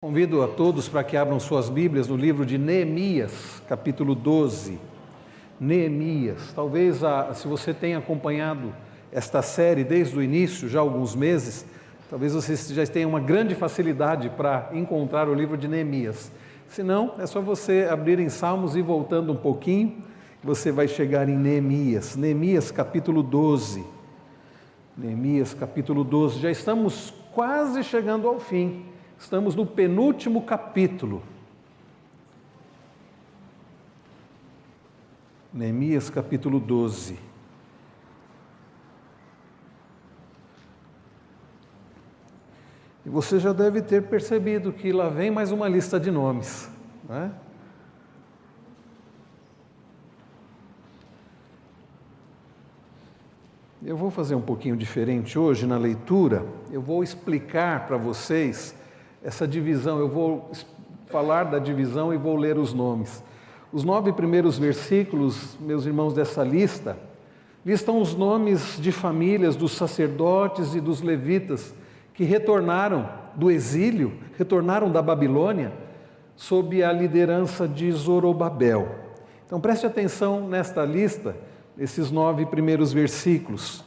Convido a todos para que abram suas Bíblias no livro de Neemias, capítulo 12. Neemias. Talvez, se você tenha acompanhado esta série desde o início, já há alguns meses, talvez você já tenha uma grande facilidade para encontrar o livro de Neemias. Se não, é só você abrir em Salmos e voltando um pouquinho, você vai chegar em Neemias. Neemias, capítulo 12. Neemias, capítulo 12. Já estamos quase chegando ao fim. Estamos no penúltimo capítulo. Neemias, capítulo 12. E você já deve ter percebido que lá vem mais uma lista de nomes, não é? Eu vou fazer um pouquinho diferente hoje na leitura. Eu vou explicar para vocês essa divisão, eu vou falar da divisão e vou ler os nomes. Os 9 primeiros versículos, meus irmãos, dessa lista, listam os nomes de famílias dos sacerdotes e dos levitas que retornaram do exílio, retornaram da Babilônia, sob a liderança de Zorobabel. Então preste atenção nesta lista, esses 9 primeiros versículos.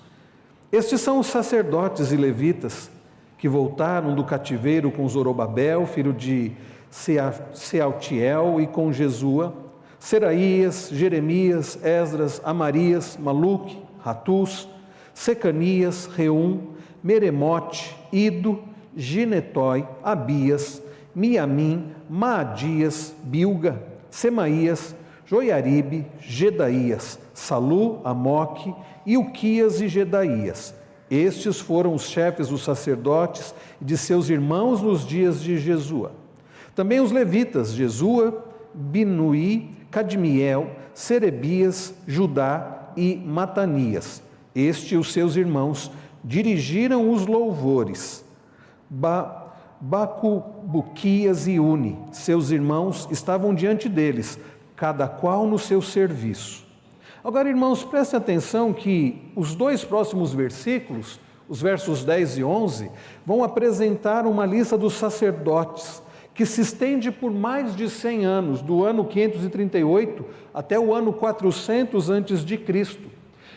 Estes são os sacerdotes e levitas que voltaram do cativeiro com Zorobabel, filho de Sealtiel, e com Jesua, Seraías, Jeremias, Esdras, Amarias, Maluque, Ratus, Secanias, Reum, Meremote, Ido, Ginetói, Abias, Miamim, Maadias, Bilga, Semaías, Joiaribe, Gedaías, Salu, Amoque, Ilquias e Gedaías. Estes foram os chefes dos sacerdotes e de seus irmãos nos dias de Jesua. Também os levitas, Jesua, Binuí, Cadmiel, Serebias, Judá e Matanias. Este e os seus irmãos dirigiram os louvores. Bacubuquias e Uni, seus irmãos, estavam diante deles, cada qual no seu serviço. Agora, irmãos, prestem atenção que os 2 próximos versículos, os versos 10 e 11, vão apresentar uma lista dos sacerdotes, que se estende por mais de 100 anos, do ano 538 até o ano 400 antes de Cristo.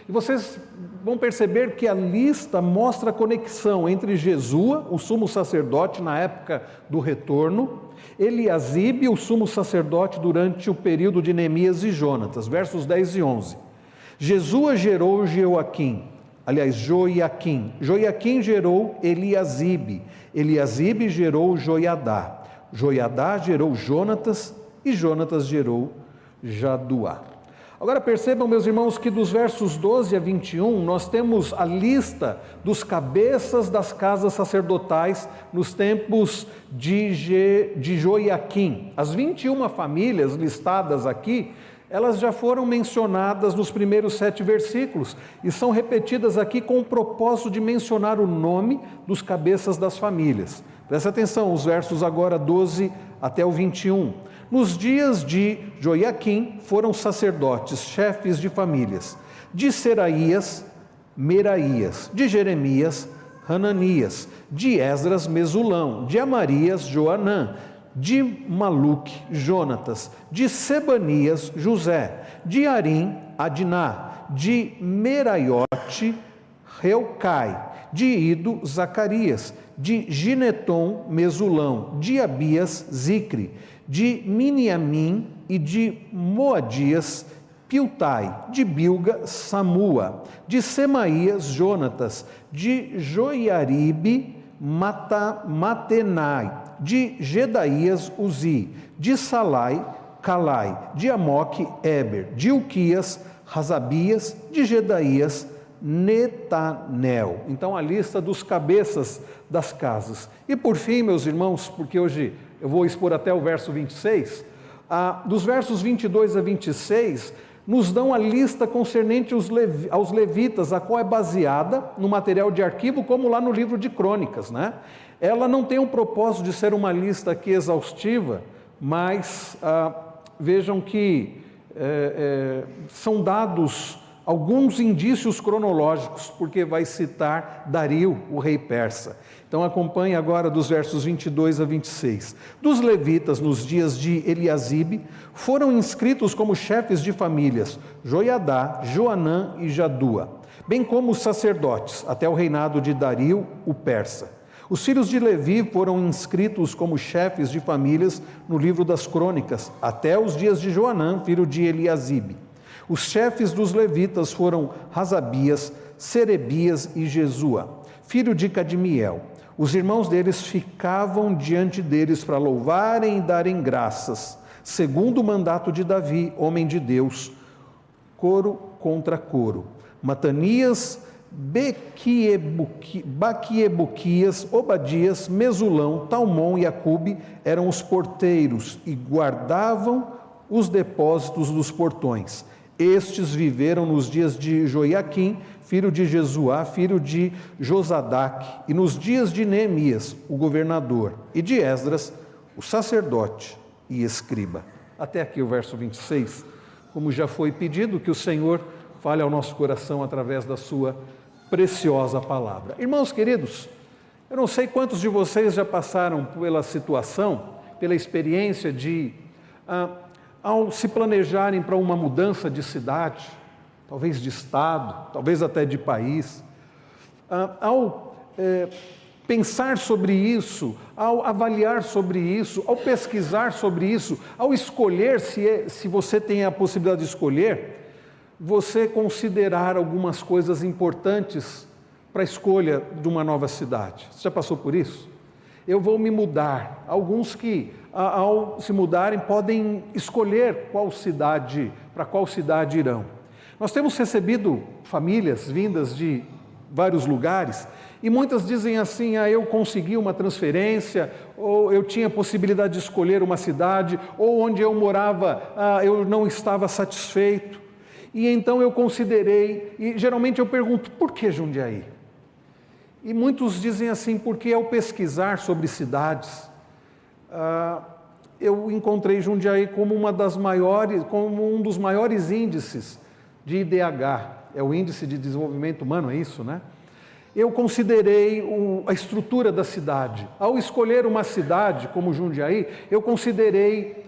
E vocês vão perceber que a lista mostra a conexão entre Jesua, o sumo sacerdote na época do retorno, Eliasibe, o sumo sacerdote durante o período de Neemias e Jonatas, versos 10 e 11. Jesua gerou Joaquim, Joiaquim gerou Eliasibe, Eliasibe gerou Joiadá, Joiadá gerou Jonatas e Jonatas gerou Jaduá. Agora percebam, meus irmãos, que dos versos 12 a 21, nós temos a lista dos cabeças das casas sacerdotais nos tempos de Joiaquim. As 21 famílias listadas aqui, elas já foram mencionadas nos primeiros 7 versículos e são repetidas aqui com o propósito de mencionar o nome dos cabeças das famílias. Presta atenção, os versos agora 12 até o 21. Nos dias de Joiaquim foram sacerdotes, chefes de famílias, de Seraías, Meraías, de Jeremias, Hananias, de Esdras, Mesulão, de Amarias, Joanã, de Maluque, Jonatas, de Sebanias, José, de Arim, Adiná, de Meraiote, Reucai, de Ido, Zacarias, de Gineton, Mesulão, de Abias, Zicre, de Miniamim e de Moadias, Piltai, de Bilga, Samua, de Semaías, Jonatas, de Joiaribe, Matenai, de Gedaías, Uzi, de Salai, Calai, de Amoque, Eber, de Ilquias, Razabias, de Gedaías, Netanel. Então a lista dos cabeças das casas. E por fim, meus irmãos, porque hoje eu vou expor até o verso 26, dos versos 22 a 26, nos dão a lista concernente aos levitas, a qual é baseada no material de arquivo, como lá no livro de Crônicas, né? Ela não tem um propósito de ser uma lista aqui exaustiva, mas vejam que são dados alguns indícios cronológicos, porque vai citar Dario, o rei persa. Então acompanhe agora dos versos 22 a 26. Dos levitas, nos dias de Eliasibe, foram inscritos como chefes de famílias Joiadá, Joanã e Jadua, bem como os sacerdotes, até o reinado de Dario, o persa. Os filhos de Levi foram inscritos como chefes de famílias no livro das crônicas, até os dias de Joanã, filho de Eliasibe. Os chefes dos levitas foram Razabias, Serebias e Jesua, filho de Cadmiel. Os irmãos deles ficavam diante deles para louvarem e darem graças, segundo o mandato de Davi, homem de Deus, coro contra coro. Matanias, Baquiebuquias, Obadias, Mesulão, Talmon e Acube eram os porteiros e guardavam os depósitos dos portões. Estes viveram nos dias de Joiaquim, filho de Jesuá, filho de Josadaque, e nos dias de Neemias, o governador, e de Esdras, o sacerdote e escriba. Até aqui o verso 26, como já foi pedido, que o Senhor fale ao nosso coração através da sua preciosa palavra. Irmãos queridos, eu não sei quantos de vocês já passaram pela situação, pela experiência de, ao se planejarem para uma mudança de cidade, talvez de estado, talvez até de país, ao pensar sobre isso, ao avaliar sobre isso, ao pesquisar sobre isso, ao escolher, se você tem a possibilidade de escolher, você considerar algumas coisas importantes para a escolha de uma nova cidade. Você já passou por isso? Eu vou me mudar. Alguns que, ao se mudarem, podem escolher para qual cidade irão. Nós temos recebido famílias vindas de vários lugares e muitas dizem assim: eu consegui uma transferência, ou eu tinha possibilidade de escolher uma cidade, ou onde eu morava eu não estava satisfeito. E então eu considerei, e geralmente eu pergunto: por que Jundiaí? E muitos dizem assim: porque ao pesquisar sobre cidades, eu encontrei Jundiaí como um dos maiores índices de IDH, é o Índice de Desenvolvimento Humano, é isso, né? Eu considerei a estrutura da cidade. Ao escolher uma cidade como Jundiaí, eu considerei,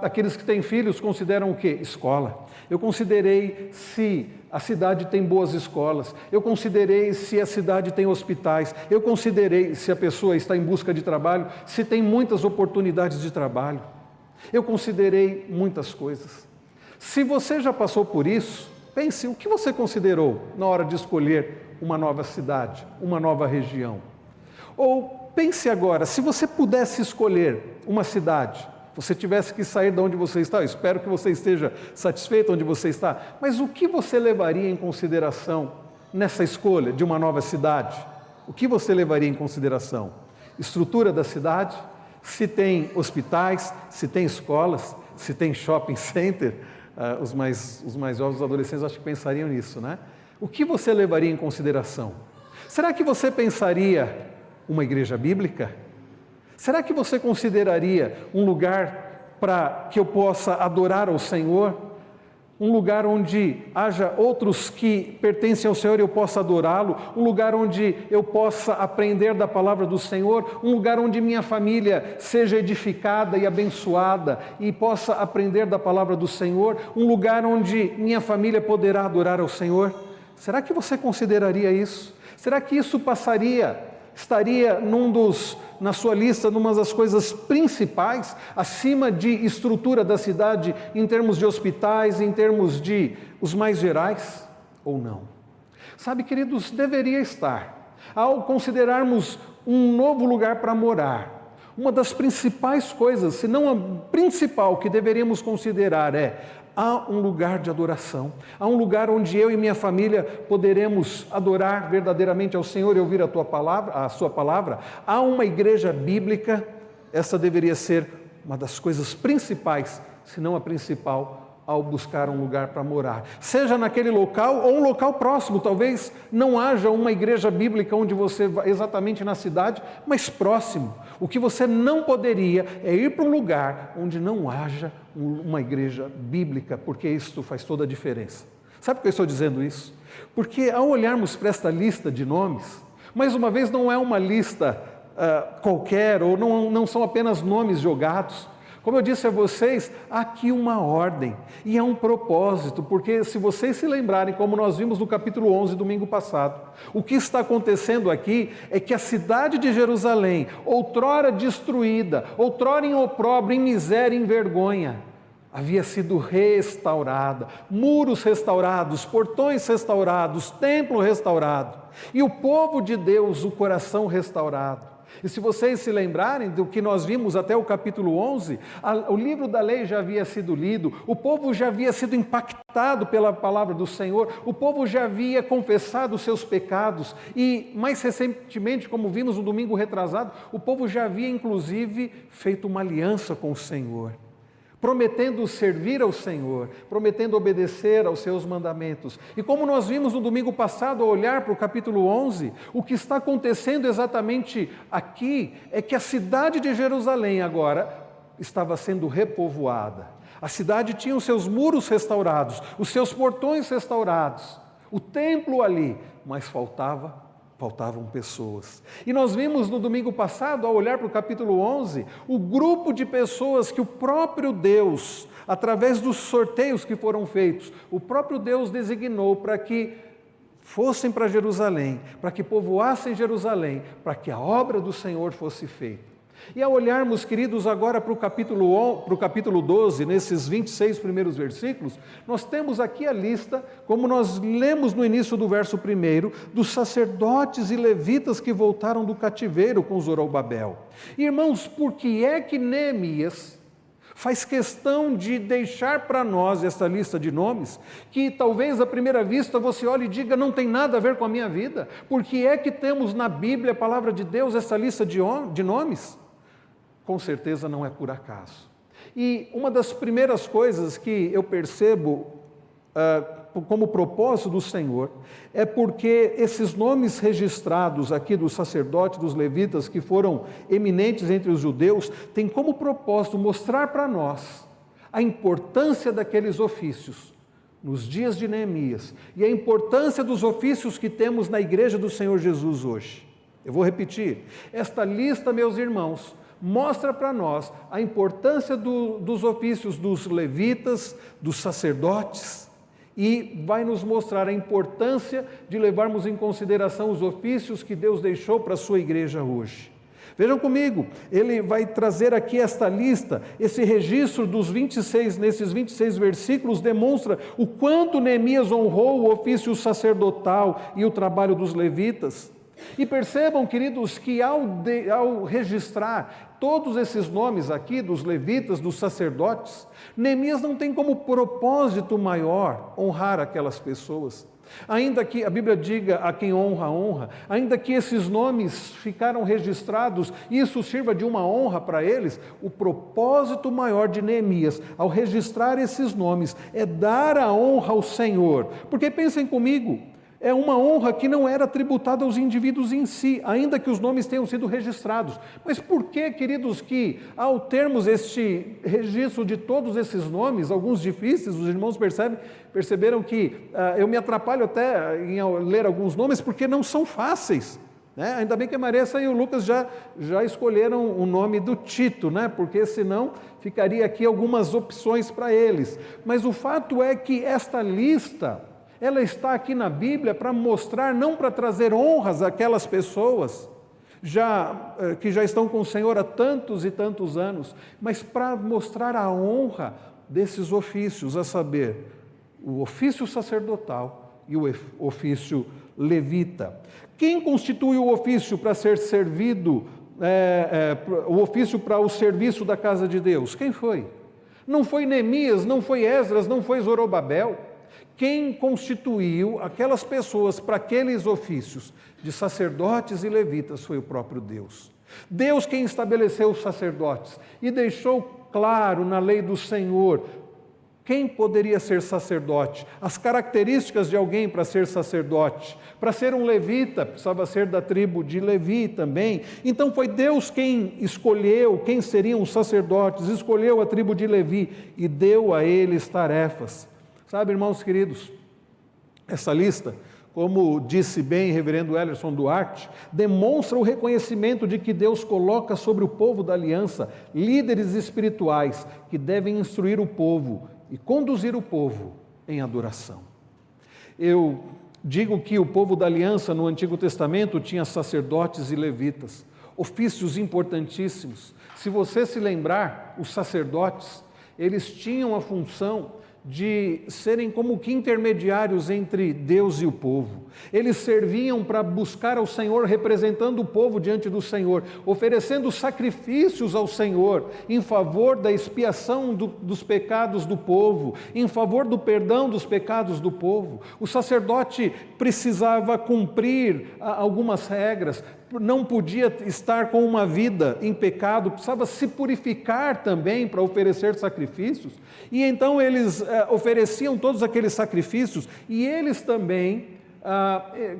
aqueles que têm filhos consideram o quê? Escola. Eu considerei se a cidade tem boas escolas, eu considerei se a cidade tem hospitais, eu considerei se a pessoa está em busca de trabalho, se tem muitas oportunidades de trabalho. Eu considerei muitas coisas. Se você já passou por isso, pense o que você considerou na hora de escolher uma nova cidade, uma nova região. Ou pense agora, se você pudesse escolher uma cidade, você tivesse que sair de onde você está, eu espero que você esteja satisfeito onde você está, mas o que você levaria em consideração nessa escolha de uma nova cidade? O que você levaria em consideração? Estrutura da cidade? Se tem hospitais, se tem escolas, se tem shopping center? Os mais jovens, os adolescentes, acho que pensariam nisso, né? O que você levaria em consideração? Será que você pensaria uma igreja bíblica? Será que você consideraria um lugar para que eu possa adorar ao Senhor? Um lugar onde haja outros que pertencem ao Senhor e eu possa adorá-lo? Um lugar onde eu possa aprender da palavra do Senhor? Um lugar onde minha família seja edificada e abençoada e possa aprender da palavra do Senhor? Um lugar onde minha família poderá adorar ao Senhor? Será que você consideraria isso? Será que isso estaria na sua lista, numa das coisas principais, acima de estrutura da cidade, em termos de hospitais, em termos de os mais gerais, ou não? Sabe, queridos, deveria estar. Ao considerarmos um novo lugar para morar, uma das principais coisas, se não a principal que deveríamos considerar há um lugar de adoração, há um lugar onde eu e minha família poderemos adorar verdadeiramente ao Senhor e ouvir a sua palavra, há uma igreja bíblica. Essa deveria ser uma das coisas principais, se não a principal, ao buscar um lugar para morar, seja naquele local ou um local próximo. Talvez não haja uma igreja bíblica onde você vai exatamente na cidade, mas próximo. O que você não poderia é ir para um lugar onde não haja uma igreja bíblica, porque isso faz toda a diferença. Sabe por que eu estou dizendo isso? Porque ao olharmos para esta lista de nomes, mais uma vez não é uma lista qualquer, ou não são apenas nomes jogados. Como eu disse a vocês, há aqui uma ordem e há um propósito, porque se vocês se lembrarem, como nós vimos no capítulo 11, domingo passado, o que está acontecendo aqui é que a cidade de Jerusalém, outrora destruída, outrora em opróbrio, em miséria, em vergonha, havia sido restaurada, muros restaurados, portões restaurados, templo restaurado, e o povo de Deus, o coração restaurado. E se vocês se lembrarem do que nós vimos até o capítulo 11, o livro da lei já havia sido lido, o povo já havia sido impactado pela palavra do Senhor, o povo já havia confessado os seus pecados e, mais recentemente, como vimos no domingo retrasado, o povo já havia inclusive feito uma aliança com o Senhor, prometendo servir ao Senhor, prometendo obedecer aos seus mandamentos. E como nós vimos no domingo passado, ao olhar para o capítulo 11, o que está acontecendo exatamente aqui é que a cidade de Jerusalém agora estava sendo repovoada. A cidade tinha os seus muros restaurados, os seus portões restaurados, o templo ali, mas faltavam pessoas. E nós vimos no domingo passado, ao olhar para o capítulo 11, o grupo de pessoas que o próprio Deus, através dos sorteios que foram feitos, o próprio Deus designou para que fossem para Jerusalém, para que povoassem Jerusalém, para que a obra do Senhor fosse feita. E ao olharmos, queridos, agora para o capítulo 12, nesses 26 primeiros versículos, nós temos aqui a lista, como nós lemos no início do verso 1, dos sacerdotes e levitas que voltaram do cativeiro com Zorobabel. Irmãos, por que é que Neemias faz questão de deixar para nós essa lista de nomes, que talvez à primeira vista você olhe e diga, não tem nada a ver com a minha vida? Por que é que temos na Bíblia, a palavra de Deus, essa lista de nomes? Com certeza não é por acaso. E uma das primeiras coisas que eu percebo como propósito do Senhor é porque esses nomes registrados aqui dos sacerdotes, dos levitas, que foram eminentes entre os judeus, têm como propósito mostrar para nós a importância daqueles ofícios nos dias de Neemias e a importância dos ofícios que temos na igreja do Senhor Jesus hoje. Eu vou repetir, esta lista, meus irmãos, mostra para nós a importância dos ofícios dos levitas, dos sacerdotes, e vai nos mostrar a importância de levarmos em consideração os ofícios que Deus deixou para a sua igreja hoje. Vejam comigo, ele vai trazer aqui esta lista, esse registro nesses 26 versículos, demonstra o quanto Neemias honrou o ofício sacerdotal e o trabalho dos levitas. E percebam, queridos, que ao registrar todos esses nomes aqui, dos levitas, dos sacerdotes, Neemias não tem como propósito maior honrar aquelas pessoas. Ainda que a Bíblia diga a quem honra, honra, ainda que esses nomes ficaram registrados e isso sirva de uma honra para eles, o propósito maior de Neemias, ao registrar esses nomes, é dar a honra ao Senhor. Porque pensem comigo, é uma honra que não era tributada aos indivíduos em si, ainda que os nomes tenham sido registrados. Mas por que, queridos, que ao termos este registro de todos esses nomes, alguns difíceis, os irmãos perceberam que eu me atrapalho até em ler alguns nomes, porque não são fáceis, né? Ainda bem que a Maressa e o Lucas já escolheram o nome do Tito, né? Porque senão ficaria aqui algumas opções para eles. Mas o fato é que esta lista, ela está aqui na Bíblia para mostrar, não para trazer honras àquelas pessoas que já estão com o Senhor há tantos e tantos anos, mas para mostrar a honra desses ofícios, a saber, o ofício sacerdotal e o ofício levita. Quem constitui o ofício para ser servido, o ofício para o serviço da casa de Deus? Quem foi? Não foi Neemias, não foi Esdras, não foi Zorobabel. Quem constituiu aquelas pessoas para aqueles ofícios de sacerdotes e levitas foi o próprio Deus. Deus quem estabeleceu os sacerdotes e deixou claro na lei do Senhor quem poderia ser sacerdote, as características de alguém para ser sacerdote. Para ser um levita, precisava ser da tribo de Levi também. Então foi Deus quem escolheu quem seriam os sacerdotes, escolheu a tribo de Levi e deu a eles tarefas. Sabe, irmãos queridos, Essa lista, como disse bem o reverendo Ellerson Duarte, demonstra o reconhecimento de que Deus coloca sobre o povo da aliança líderes espirituais que devem instruir o povo e conduzir o povo em adoração. Eu digo que o povo da aliança no Antigo Testamento tinha sacerdotes e levitas, ofícios importantíssimos. Se você se lembrar, os sacerdotes, eles tinham a função de serem como que intermediários entre Deus e o povo. Eles serviam para buscar ao Senhor, representando o povo diante do Senhor, oferecendo sacrifícios ao Senhor, em favor da expiação dos pecados do povo, em favor do perdão dos pecados do povo. O sacerdote precisava cumprir algumas regras, não podia estar com uma vida em pecado, precisava se purificar também para oferecer sacrifícios, e então eles ofereciam todos aqueles sacrifícios, e eles também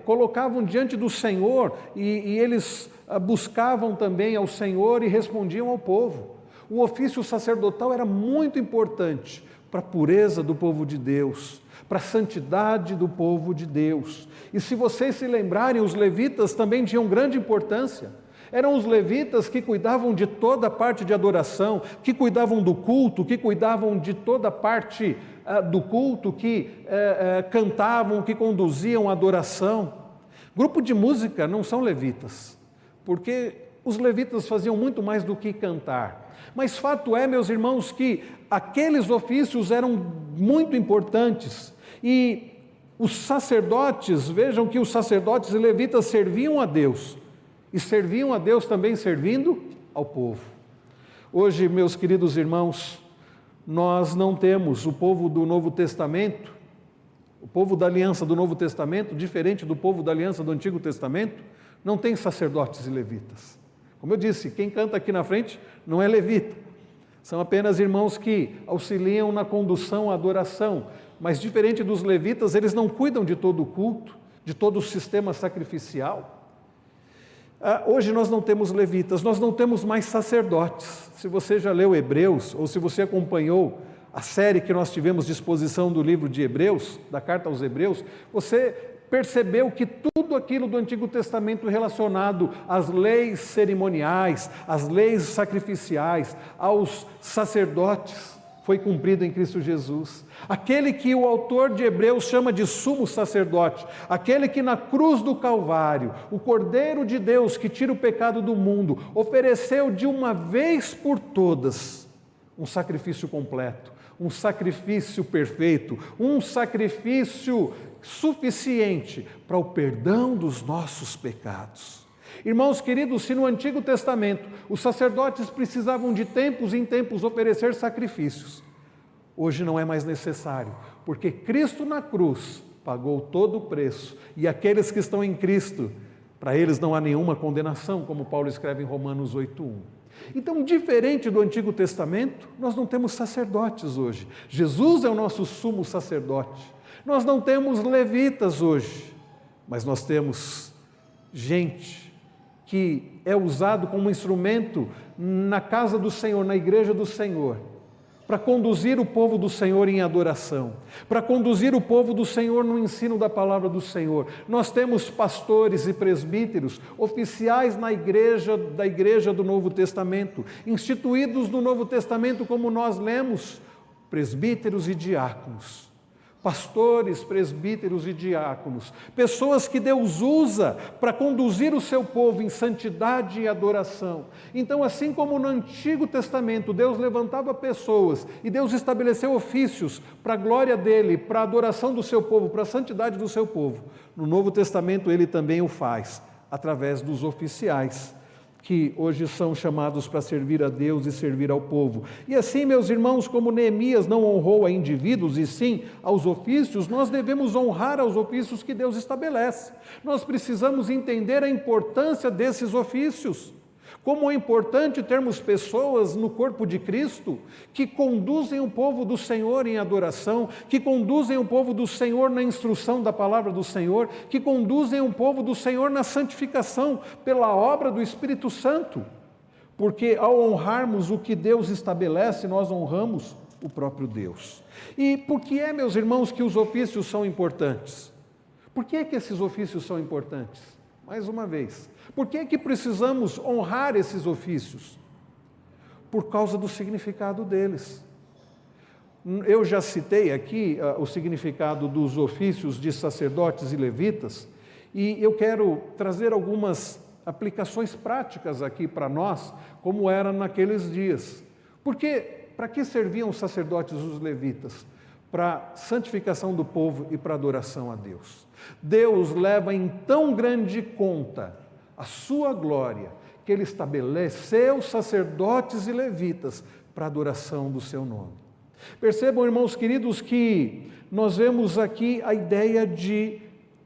colocavam diante do Senhor, e eles buscavam também ao Senhor e respondiam ao povo. O ofício sacerdotal era muito importante para a pureza do povo de Deus, para a santidade do povo de Deus. E se vocês se lembrarem, os levitas também tinham grande importância. Eram os levitas que cuidavam de toda a parte de adoração, que cuidavam do culto, que cuidavam de toda a parte do culto, que cantavam, que conduziam a adoração. Grupo de música não são levitas, porque os levitas faziam muito mais do que cantar. Mas fato é, meus irmãos, que aqueles ofícios eram muito importantes. E os sacerdotes, vejam que os sacerdotes e levitas serviam a Deus, e serviam a Deus também servindo ao povo. Hoje, meus queridos irmãos, nós não temos o povo do Novo Testamento, o povo da aliança do Novo Testamento, diferente do povo da aliança do Antigo Testamento, não tem sacerdotes e levitas. Como eu disse, quem canta aqui na frente não é levita, são apenas irmãos que auxiliam na condução à adoração, mas diferente dos levitas, eles não cuidam de todo o culto, de todo o sistema sacrificial. Hoje nós não temos levitas, nós não temos mais sacerdotes. Se você já leu Hebreus, ou se você acompanhou a série que nós tivemos de exposição do livro de Hebreus, da carta aos Hebreus, você percebeu que tudo aquilo do Antigo Testamento relacionado às leis cerimoniais, às leis sacrificiais, aos sacerdotes, foi cumprido em Cristo Jesus. Aquele que o autor de Hebreus chama de sumo sacerdote, aquele que na cruz do Calvário, o Cordeiro de Deus que tira o pecado do mundo, ofereceu de uma vez por todas um sacrifício completo, um sacrifício perfeito, um sacrifício suficiente para o perdão dos nossos pecados. Irmãos queridos, se no Antigo Testamento os sacerdotes precisavam de tempos em tempos oferecer sacrifícios, hoje não é mais necessário, porque Cristo na cruz pagou todo o preço, e aqueles que estão em Cristo, para eles não há nenhuma condenação, como Paulo escreve em Romanos 8:1. Então, diferente do Antigo Testamento, nós não temos sacerdotes hoje. Jesus é o nosso sumo sacerdote. Nós não temos levitas hoje, mas nós temos gente que é usado como instrumento na casa do Senhor, na igreja do Senhor, para conduzir o povo do Senhor em adoração, para conduzir o povo do Senhor no ensino da palavra do Senhor. Nós temos pastores e presbíteros, oficiais da igreja do Novo Testamento, instituídos no Novo Testamento, como nós lemos, presbíteros e diáconos. Pastores, presbíteros e diáconos, pessoas que Deus usa para conduzir o seu povo em santidade e adoração. Então, assim como no Antigo Testamento Deus levantava pessoas e Deus estabeleceu ofícios para a glória dele, para a adoração do seu povo, para a santidade do seu povo, no Novo Testamento ele também o faz, através dos oficiais, que hoje são chamados para servir a Deus e servir ao povo. E assim, meus irmãos, como Neemias não honrou a indivíduos e sim aos ofícios, nós devemos honrar aos ofícios que Deus estabelece. Nós precisamos entender a importância desses ofícios. Como é importante termos pessoas no corpo de Cristo que conduzem o povo do Senhor em adoração, que conduzem o povo do Senhor na instrução da palavra do Senhor, que conduzem o povo do Senhor na santificação pela obra do Espírito Santo. Porque ao honrarmos o que Deus estabelece, nós honramos o próprio Deus. E por que meus irmãos, que os ofícios são importantes? Por que é que esses ofícios são importantes? Mais uma vez, por que é que precisamos honrar esses ofícios? Por causa do significado deles. Eu já citei aqui o significado dos ofícios de sacerdotes e levitas, e eu quero trazer algumas aplicações práticas aqui para nós, como era naqueles dias. Porque, para que serviam os sacerdotes e os levitas? Para santificação do povo e para adoração a Deus. Deus leva em tão grande conta a sua glória, que Ele estabeleceu sacerdotes e levitas para a adoração do seu nome. Percebam, irmãos queridos, que nós vemos aqui a ideia de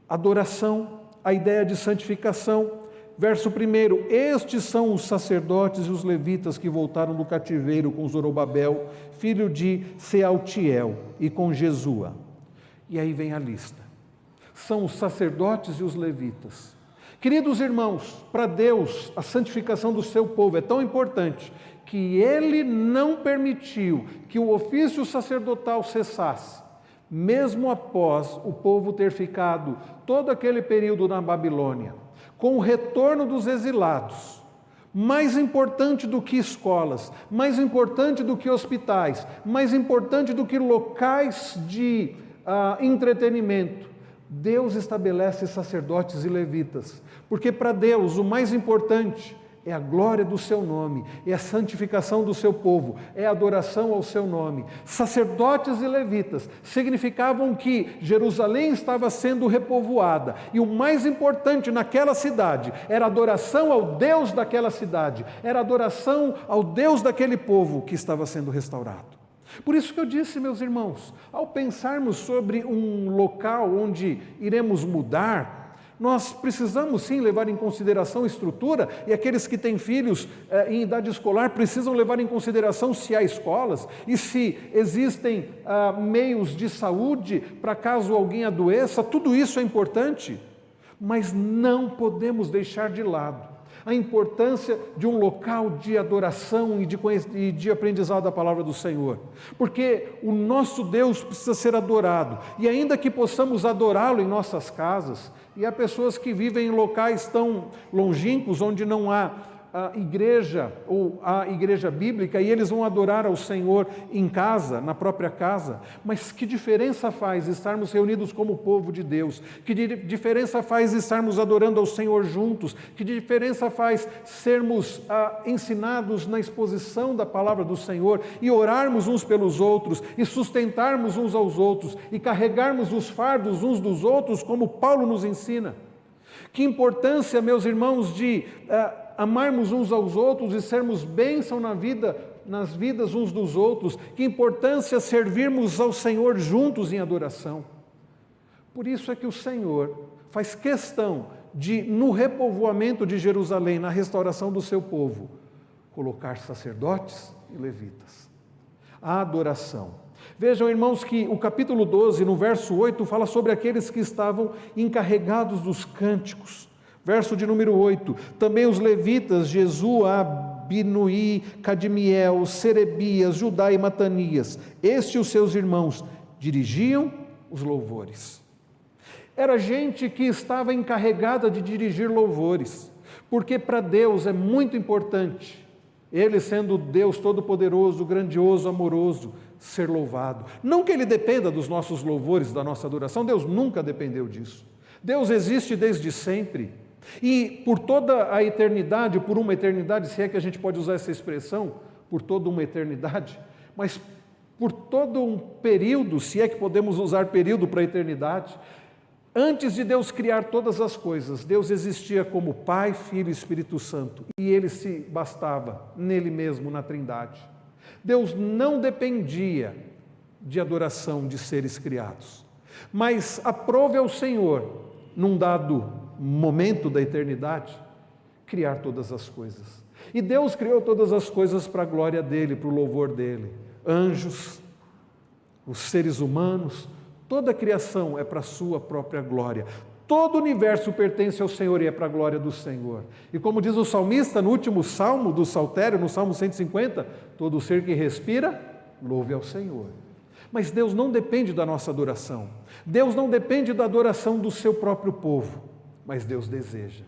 adoração, a ideia de santificação. Verso 1, estes são os sacerdotes e os levitas que voltaram do cativeiro com Zorobabel, filho de Sealtiel, e com Jesua. E aí vem a lista. São os sacerdotes e os levitas. Queridos irmãos, para Deus, a santificação do seu povo é tão importante que Ele não permitiu que o ofício sacerdotal cessasse, mesmo após o povo ter ficado todo aquele período na Babilônia. Com o retorno dos exilados, mais importante do que escolas, mais importante do que hospitais, mais importante do que locais de entretenimento, Deus estabelece sacerdotes e levitas, porque para Deus o mais importante é a glória do seu nome, é a santificação do seu povo, é a adoração ao seu nome. Sacerdotes e levitas significavam que Jerusalém estava sendo repovoada, e o mais importante naquela cidade era a adoração ao Deus daquela cidade, era a adoração ao Deus daquele povo que estava sendo restaurado. Por isso que eu disse, meus irmãos, ao pensarmos sobre um local onde iremos mudar, nós precisamos sim levar em consideração a estrutura, e aqueles que têm filhos em idade escolar precisam levar em consideração se há escolas e se existem meios de saúde para caso alguém adoeça. Tudo isso é importante, mas não podemos deixar de lado a importância de um local de adoração e de aprendizado da palavra do Senhor, porque o nosso Deus precisa ser adorado, e ainda que possamos adorá-lo em nossas casas, e há pessoas que vivem em locais tão longínquos, onde não há igreja ou a igreja bíblica, e eles vão adorar ao Senhor em casa, na própria casa. Mas que diferença faz estarmos reunidos como povo de Deus? Que diferença faz estarmos adorando ao Senhor juntos? Que diferença faz sermos ensinados na exposição da palavra do Senhor, e orarmos uns pelos outros, e sustentarmos uns aos outros, e carregarmos os fardos uns dos outros, como Paulo nos ensina? Que importância, meus irmãos, de amarmos uns aos outros e sermos bênção nas vidas uns dos outros. Que importância servirmos ao Senhor juntos em adoração. Por isso é que o Senhor faz questão de, no repovoamento de Jerusalém, na restauração do seu povo, colocar sacerdotes e levitas. A adoração. Vejam, irmãos, que o capítulo 12, no verso 8, fala sobre aqueles que estavam encarregados dos cânticos. Verso de número 8, também os levitas, Jesua, Binuí, Cadmiel, Serebias, Judá e Matanias, estes e os seus irmãos, dirigiam os louvores. Era gente que estava encarregada de dirigir louvores, porque para Deus é muito importante, Ele sendo Deus todo-poderoso, grandioso, amoroso, ser louvado. Não que Ele dependa dos nossos louvores, da nossa adoração, Deus nunca dependeu disso. Deus existe desde sempre. E por toda a eternidade, por uma eternidade, se é que a gente pode usar essa expressão, por toda uma eternidade, mas por todo um período, se é que podemos usar período para a eternidade, antes de Deus criar todas as coisas, Deus existia como Pai, Filho e Espírito Santo, e Ele se bastava nele mesmo, na Trindade. Deus não dependia de adoração de seres criados, mas aprove ao Senhor, num dado momento da eternidade, criar todas as coisas. E Deus criou todas as coisas para a glória dEle, para o louvor dEle. Anjos, os seres humanos, toda a criação é para a sua própria glória. Todo o universo pertence ao Senhor e é para a glória do Senhor. E como diz o salmista no último salmo do Saltério, no Salmo 150, todo ser que respira, louve ao Senhor. Mas Deus não depende da nossa adoração. Deus não depende da adoração do seu próprio povo, mas Deus deseja.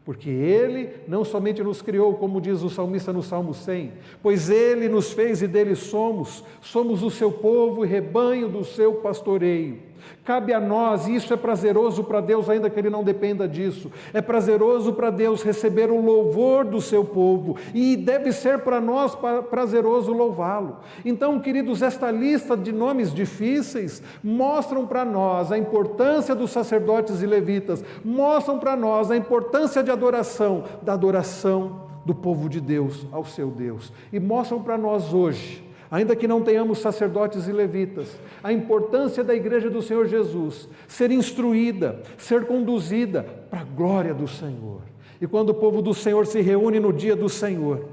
Porque Ele não somente nos criou, como diz o salmista no Salmo 100, pois Ele nos fez e dele somos o seu povo e rebanho do seu pastoreio. Cabe a nós, e isso é prazeroso para Deus, ainda que Ele não dependa disso, é prazeroso para Deus receber o louvor do seu povo, e deve ser para nós prazeroso louvá-lo. Então, queridos, esta lista de nomes difíceis mostram para nós a importância dos sacerdotes e levitas, mostram para nós a importância da adoração do povo de Deus ao seu Deus, e mostram para nós hoje, ainda que não tenhamos sacerdotes e levitas, a importância da igreja do Senhor Jesus ser instruída, ser conduzida para a glória do Senhor. E quando o povo do Senhor se reúne no dia do Senhor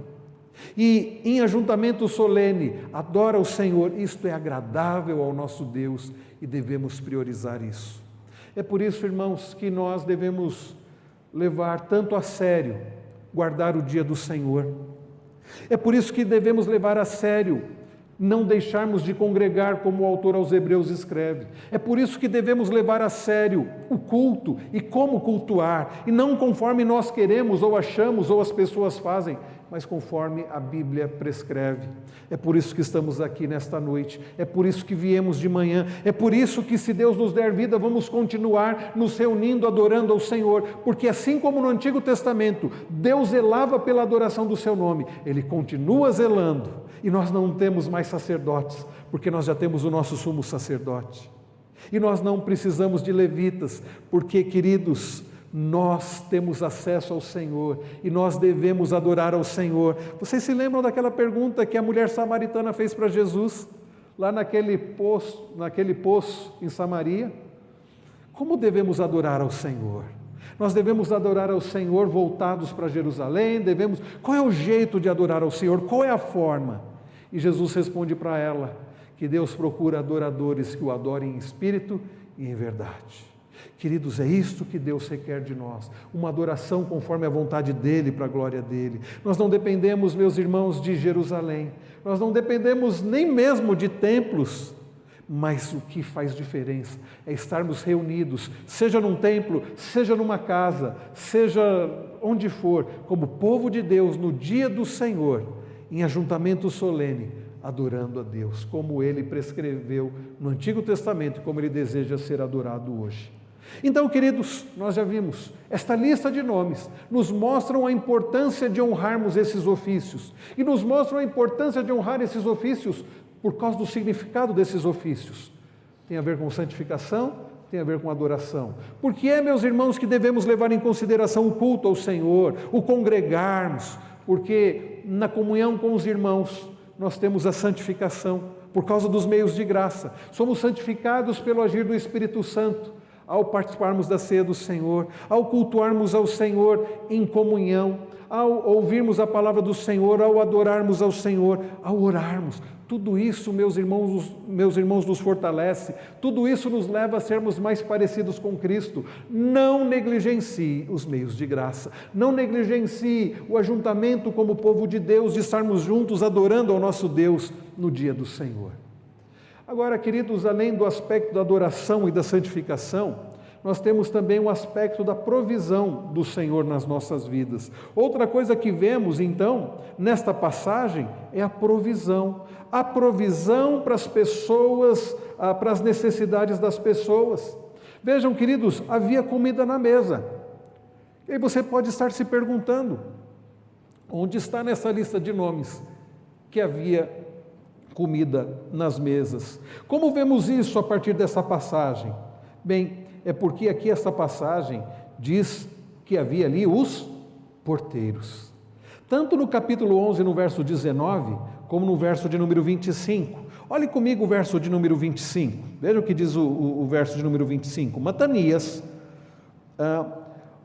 e em ajuntamento solene adora o Senhor, isto é agradável ao nosso Deus e devemos priorizar isso. É por isso, irmãos, que nós devemos levar tanto a sério guardar o dia do Senhor. É por isso que devemos levar a sério não deixarmos de congregar, como o autor aos Hebreus escreve. É por isso que devemos levar a sério o culto e como cultuar, e não conforme nós queremos ou achamos ou as pessoas fazem, mas conforme a Bíblia prescreve. É por isso que estamos aqui nesta noite, é por isso que viemos de manhã, é por isso que, se Deus nos der vida, vamos continuar nos reunindo, adorando ao Senhor, porque assim como no Antigo Testamento, Deus zelava pela adoração do seu nome, Ele continua zelando, e nós não temos mais sacerdotes, porque nós já temos o nosso sumo sacerdote, e nós não precisamos de levitas, porque, queridos, nós temos acesso ao Senhor e nós devemos adorar ao Senhor. Vocês se lembram daquela pergunta que a mulher samaritana fez para Jesus, lá naquele poço em Samaria? Como devemos adorar ao Senhor? Nós devemos adorar ao Senhor voltados para Jerusalém, qual é o jeito de adorar ao Senhor? Qual é a forma? E Jesus responde para ela que Deus procura adoradores que o adorem em espírito e em verdade. Queridos, é isto que Deus requer de nós, uma adoração conforme a vontade dEle, para a glória dEle. Nós não dependemos, meus irmãos, de Jerusalém, nós não dependemos nem mesmo de templos, mas o que faz diferença é estarmos reunidos, seja num templo, seja numa casa, seja onde for, como povo de Deus, no dia do Senhor, em ajuntamento solene, adorando a Deus, como Ele prescreveu no Antigo Testamento, como Ele deseja ser adorado hoje. Então, queridos, nós já vimos, esta lista de nomes nos mostram a importância de honrarmos esses ofícios, e nos mostram a importância de honrar esses ofícios por causa do significado desses ofícios. Tem a ver com santificação, tem a ver com adoração. Porque é, meus irmãos, que devemos levar em consideração o culto ao Senhor, o congregarmos, porque na comunhão com os irmãos nós temos a santificação, por causa dos meios de graça. Somos santificados pelo agir do Espírito Santo, ao participarmos da ceia do Senhor, ao cultuarmos ao Senhor em comunhão, ao ouvirmos a palavra do Senhor, ao adorarmos ao Senhor, ao orarmos. Tudo isso, meus irmãos, nos fortalece, tudo isso nos leva a sermos mais parecidos com Cristo. Não negligencie os meios de graça, não negligencie o ajuntamento como povo de Deus, de estarmos juntos adorando ao nosso Deus no dia do Senhor. Agora, queridos, além do aspecto da adoração e da santificação, nós temos também o aspecto da provisão do Senhor nas nossas vidas. Outra coisa que vemos, então, nesta passagem, é a provisão para as pessoas, para as necessidades das pessoas. Vejam, queridos, havia comida na mesa. E aí você pode estar se perguntando, onde está nessa lista de nomes que havia comida nas mesas? Como vemos isso a partir dessa passagem? Bem, é porque aqui essa passagem diz que havia ali os porteiros. Tanto no capítulo 11, no verso 19, como no verso de número 25. Olhe comigo o verso de número 25. Veja o que diz o verso de número 25. Matanias,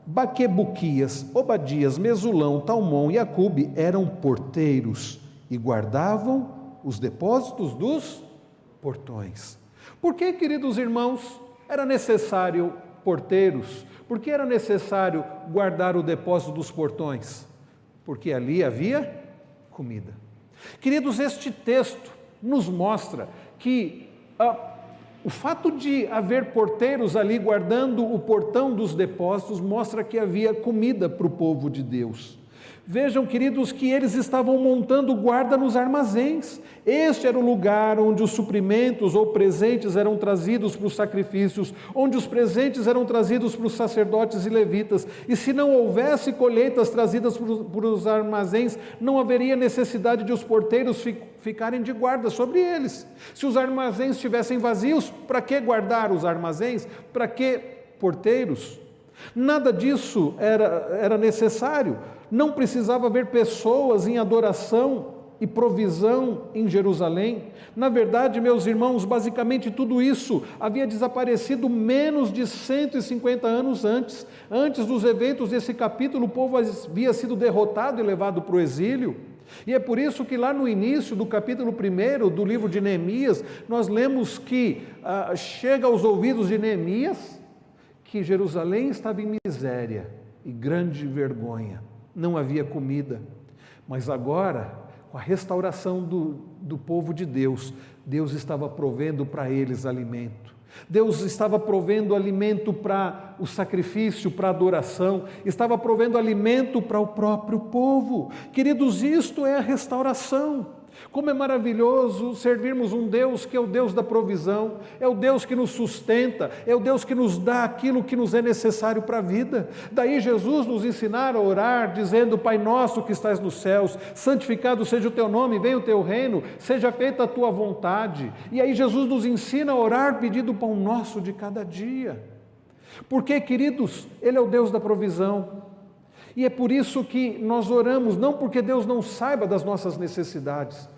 Baquebuquias, Obadias, Mesulão, Talmon e Acube eram porteiros e guardavam os depósitos dos portões. Por que, queridos irmãos, era necessário porteiros? Por que era necessário guardar o depósito dos portões? Porque ali havia comida. Queridos, este texto nos mostra que O fato de haver porteiros ali guardando o portão dos depósitos mostra que havia comida para o povo de Deus. Vejam, queridos, que eles estavam montando guarda nos armazéns. Este era o lugar onde os suprimentos ou presentes eram trazidos para os sacrifícios, onde os presentes eram trazidos para os sacerdotes e levitas. E se não houvesse colheitas trazidas para os armazéns, não haveria necessidade de os porteiros ficarem de guarda sobre eles. Se os armazéns estivessem vazios, para que guardar os armazéns? Para que porteiros? Nada disso era necessário. Não precisava haver pessoas em adoração e provisão em Jerusalém. Na verdade, meus irmãos, basicamente tudo isso havia desaparecido menos de 150 anos antes. Antes dos eventos desse capítulo, o povo havia sido derrotado e levado para o exílio. E é por isso que lá no início do capítulo 1 do livro de Neemias, nós lemos que chega aos ouvidos de Neemias que Jerusalém estava em miséria e grande vergonha. Não havia comida, mas agora, com a restauração do povo de Deus, Deus estava provendo para eles alimento. Deus estava provendo alimento para o sacrifício, para a adoração, estava provendo alimento para o próprio povo. Queridos, isto é a restauração. Como é maravilhoso servirmos um Deus que é o Deus da provisão, é o Deus que nos sustenta, é o Deus que nos dá aquilo que nos é necessário para a vida. Daí Jesus nos ensinar a orar, dizendo: Pai nosso que estás nos céus, santificado seja o teu nome, venha o teu reino, seja feita a tua vontade. E aí Jesus nos ensina a orar pedindo o pão nosso de cada dia. Porque, queridos, Ele é o Deus da provisão. E é por isso que nós oramos, não porque Deus não saiba das nossas necessidades,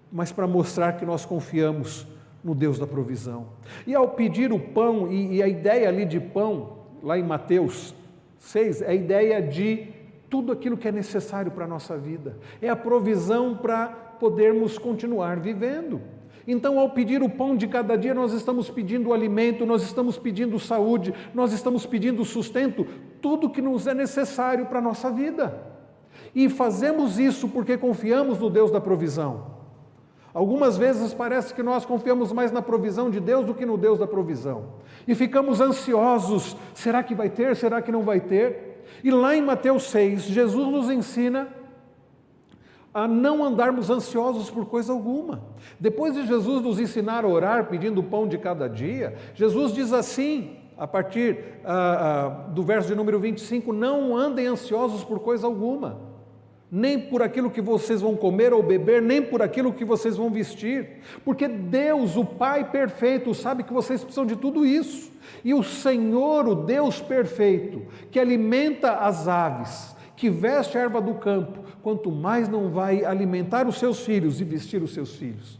mas para mostrar que nós confiamos no Deus da provisão. E ao pedir o pão, e a ideia ali de pão, lá em Mateus 6, é a ideia de tudo aquilo que é necessário para a nossa vida. É a provisão para podermos continuar vivendo. Então, ao pedir o pão de cada dia, nós estamos pedindo o alimento, nós estamos pedindo saúde, nós estamos pedindo sustento, tudo que nos é necessário para a nossa vida. E fazemos isso porque confiamos no Deus da provisão. Algumas vezes parece que nós confiamos mais na provisão de Deus do que no Deus da provisão. E ficamos ansiosos, será que vai ter, será que não vai ter? E lá em Mateus 6, Jesus nos ensina a não andarmos ansiosos por coisa alguma. Depois de Jesus nos ensinar a orar pedindo o pão de cada dia, Jesus diz assim, a partir do verso de número 25, não andem ansiosos por coisa alguma, nem por aquilo que vocês vão comer ou beber, nem por aquilo que vocês vão vestir, porque Deus, o Pai perfeito, sabe que vocês precisam de tudo isso, e o Senhor, o Deus perfeito, que alimenta as aves, que veste a erva do campo, quanto mais não vai alimentar os seus filhos e vestir os seus filhos.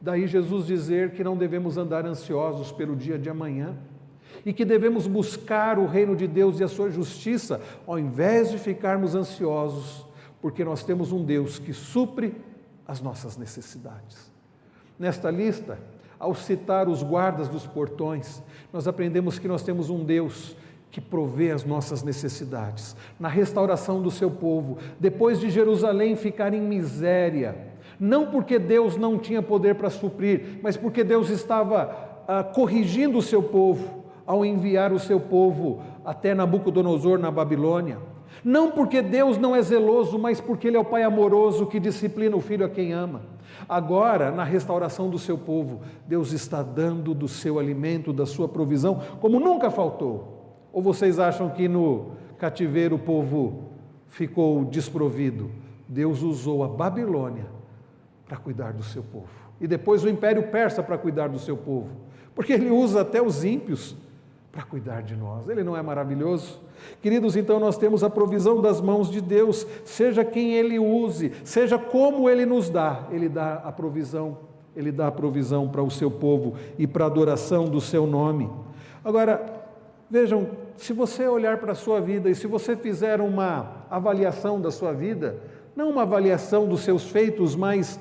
Daí Jesus dizer que não devemos andar ansiosos pelo dia de amanhã, e que devemos buscar o reino de Deus e a sua justiça, ao invés de ficarmos ansiosos, porque nós temos um Deus que supre as nossas necessidades. Nesta lista, ao citar os guardas dos portões, nós aprendemos que nós temos um Deus que provê as nossas necessidades. Na restauração do seu povo, depois de Jerusalém ficar em miséria, não porque Deus não tinha poder para suprir, mas porque Deus estava corrigindo o seu povo, ao enviar o seu povo até Nabucodonosor na Babilônia. Não porque Deus não é zeloso, mas porque Ele é o Pai amoroso que disciplina o filho a quem ama. Agora, na restauração do seu povo, Deus está dando do seu alimento, da sua provisão, como nunca faltou. Ou vocês acham que no cativeiro o povo ficou desprovido? Deus usou a Babilônia para cuidar do seu povo. E depois o Império Persa para cuidar do seu povo. Porque Ele usa até os ímpios para cuidar de nós. Ele não é maravilhoso? Queridos, então nós temos a provisão das mãos de Deus, seja quem Ele use, seja como Ele nos dá, Ele dá a provisão. Ele dá a provisão para o seu povo e para a adoração do seu nome. Agora, vejam, se você olhar para a sua vida e se você fizer uma avaliação da sua vida, não uma avaliação dos seus feitos, mas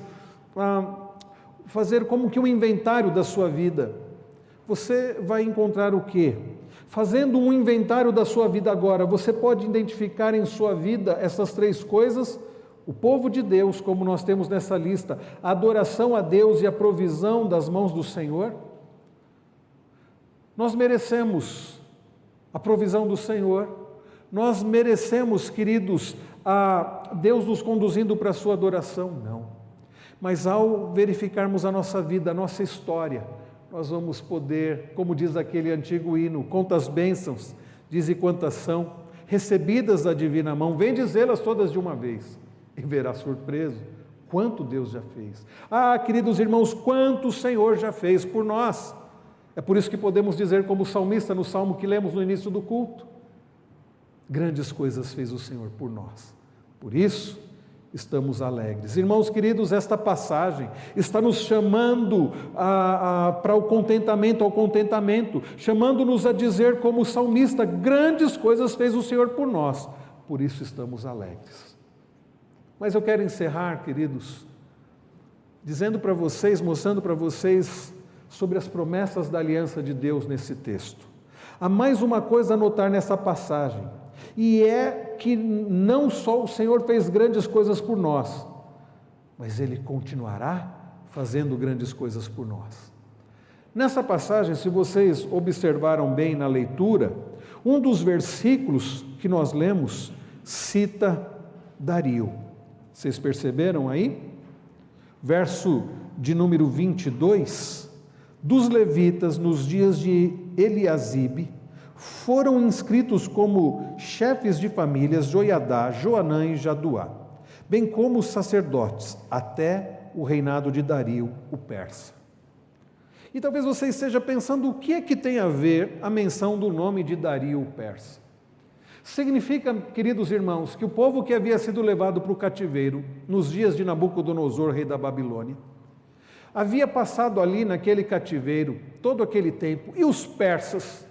fazer como que um inventário da sua vida, você vai encontrar o quê? Fazendo um inventário da sua vida agora, você pode identificar em sua vida essas três coisas: o povo de Deus, como nós temos nessa lista, a adoração a Deus e a provisão das mãos do Senhor. Nós merecemos a provisão do Senhor, nós merecemos, queridos, a Deus nos conduzindo para a sua adoração? Não. Mas ao verificarmos a nossa vida, a nossa história, nós vamos poder, como diz aquele antigo hino, quantas bênçãos, dize quantas são, recebidas da divina mão, vem dizê-las todas de uma vez, e verá surpreso quanto Deus já fez. Ah, queridos irmãos, quanto o Senhor já fez por nós. É por isso que podemos dizer, como o salmista no salmo que lemos no início do culto, grandes coisas fez o Senhor por nós. Por isso, estamos alegres. Irmãos queridos, esta passagem está nos chamando para o contentamento, ao contentamento, chamando-nos a dizer como o salmista, grandes coisas fez o Senhor por nós, por isso estamos alegres. Mas eu quero encerrar, queridos, dizendo para vocês, mostrando para vocês sobre as promessas da aliança de Deus nesse texto. Há mais uma coisa a notar nessa passagem, e é que não só o Senhor fez grandes coisas por nós, mas Ele continuará fazendo grandes coisas por nós. Nessa passagem, se vocês observaram bem na leitura, um dos versículos que nós lemos cita Dario. Vocês perceberam aí? Verso de número 22, dos levitas nos dias de Eliasibe, foram inscritos como chefes de famílias Joiadá, Joanã e Jaduá, bem como os sacerdotes, até o reinado de Dario, o persa. E talvez você esteja pensando, o que é que tem a ver a menção do nome de Dario, o persa? Significa, queridos irmãos, que o povo que havia sido levado para o cativeiro, nos dias de Nabucodonosor, rei da Babilônia, havia passado ali naquele cativeiro todo aquele tempo, e os persas,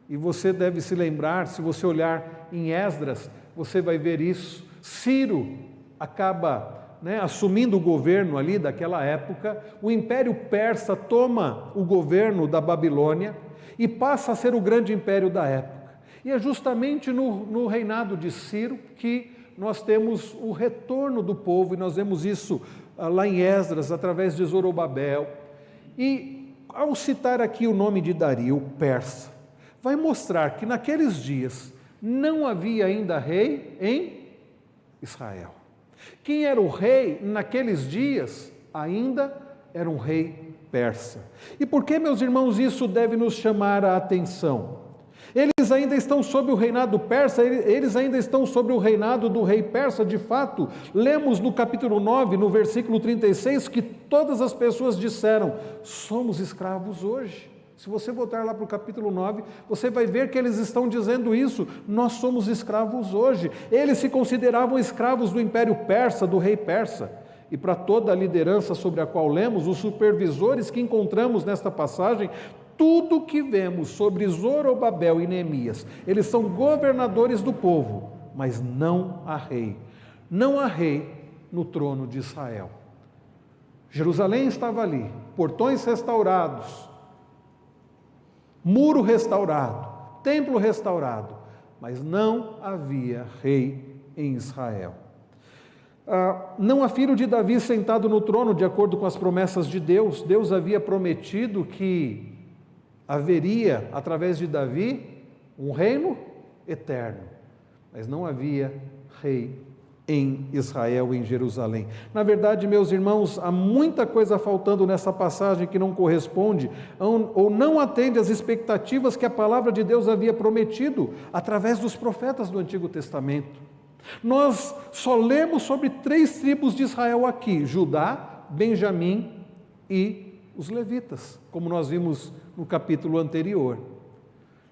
e você deve se lembrar, se você olhar em Esdras, você vai ver isso. Ciro acaba assumindo o governo ali daquela época, o Império Persa toma o governo da Babilônia e passa a ser o grande império da época. E é justamente no reinado de Ciro que nós temos o retorno do povo, e nós vemos isso lá em Esdras, através de Zorobabel. E ao citar aqui o nome de Dario, o persa, vai mostrar que naqueles dias não havia ainda rei em Israel. Quem era o rei naqueles dias ainda era um rei persa. E por que, meus irmãos, isso deve nos chamar a atenção? Eles ainda estão sob o reinado persa, eles ainda estão sob o reinado do rei persa. De fato, lemos no capítulo 9, no versículo 36, que todas as pessoas disseram, somos escravos hoje. Se você voltar lá para o capítulo 9, você vai ver que eles estão dizendo isso, nós somos escravos hoje. Eles se consideravam escravos do Império Persa, do rei persa. E para toda a liderança sobre a qual lemos, os supervisores que encontramos nesta passagem, tudo que vemos sobre Zorobabel e Neemias, eles são governadores do povo, mas não há rei. Não há rei no trono de Israel. Jerusalém estava ali, portões restaurados, muro restaurado, templo restaurado, mas não havia rei em Israel. Não há filho de Davi sentado no trono, de acordo com as promessas de Deus. Deus havia prometido que haveria, através de Davi, um reino eterno, mas não havia rei em Israel, em Jerusalém. Na verdade, meus irmãos, há muita coisa faltando nessa passagem que não corresponde ou não atende às expectativas que a palavra de Deus havia prometido através dos profetas do Antigo Testamento. Nós só lemos sobre 3 tribos de Israel aqui, Judá, Benjamim e os levitas, como nós vimos no capítulo anterior.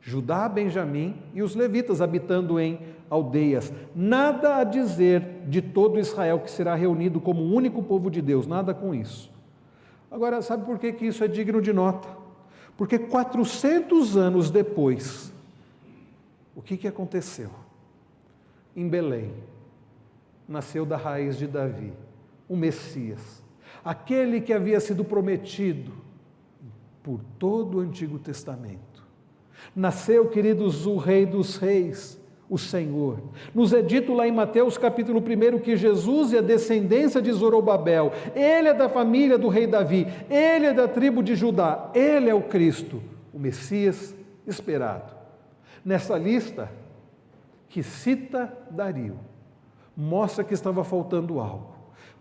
Judá, Benjamim e os levitas habitando em aldeias. Nada a dizer de todo Israel que será reunido como um único povo de Deus, nada com isso. Agora, sabe por que isso é digno de nota? Porque 400 anos depois, o que aconteceu? Em Belém, nasceu da raiz de Davi, o Messias, aquele que havia sido prometido por todo o Antigo Testamento. Nasceu, queridos, o Rei dos Reis, o Senhor. Nos é dito lá em Mateus capítulo 1 que Jesus é a descendência de Zorobabel, ele é da família do rei Davi, ele é da tribo de Judá, ele é o Cristo, o Messias esperado. Nessa lista, que cita Dario, mostra que estava faltando algo,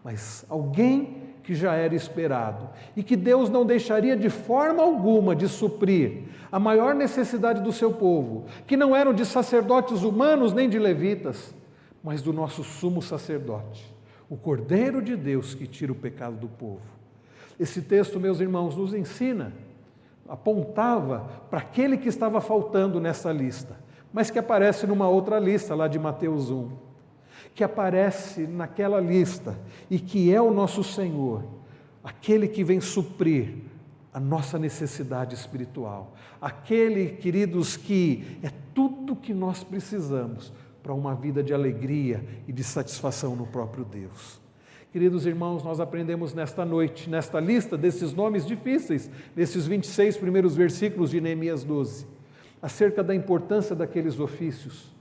mas alguém que já era esperado e que Deus não deixaria de forma alguma de suprir a maior necessidade do seu povo, que não eram de sacerdotes humanos nem de levitas, mas do nosso sumo sacerdote, o Cordeiro de Deus que tira o pecado do povo. Esse texto, meus irmãos, nos ensina, apontava para aquele que estava faltando nessa lista, mas que aparece numa outra lista lá de Mateus 1, que aparece naquela lista e que é o nosso Senhor, aquele que vem suprir a nossa necessidade espiritual, aquele, queridos, que é tudo que nós precisamos para uma vida de alegria e de satisfação no próprio Deus. Queridos irmãos, nós aprendemos nesta noite, nesta lista desses nomes difíceis, nesses 26 primeiros versículos de Neemias 12, acerca da importância daqueles ofícios,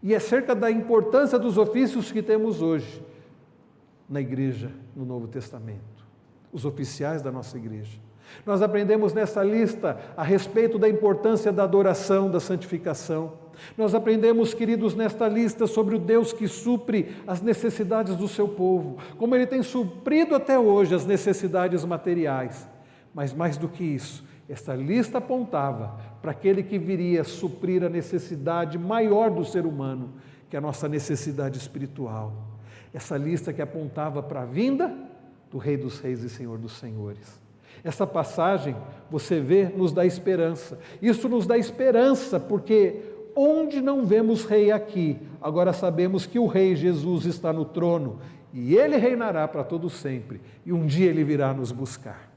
e acerca da importância dos ofícios que temos hoje na igreja, no Novo Testamento, os oficiais da nossa igreja. Nós aprendemos nessa lista a respeito da importância da adoração, da santificação. Nós aprendemos, queridos, nesta lista sobre o Deus que supre as necessidades do seu povo, como Ele tem suprido até hoje as necessidades materiais. Mas mais do que isso, esta lista apontava para aquele que viria suprir a necessidade maior do ser humano, que é a nossa necessidade espiritual. Essa lista que apontava para a vinda do Rei dos Reis e Senhor dos Senhores. Essa passagem, você vê, nos dá esperança. Isso nos dá esperança porque onde não vemos rei aqui, agora sabemos que o Rei Jesus está no trono e Ele reinará para todo sempre e um dia Ele virá nos buscar.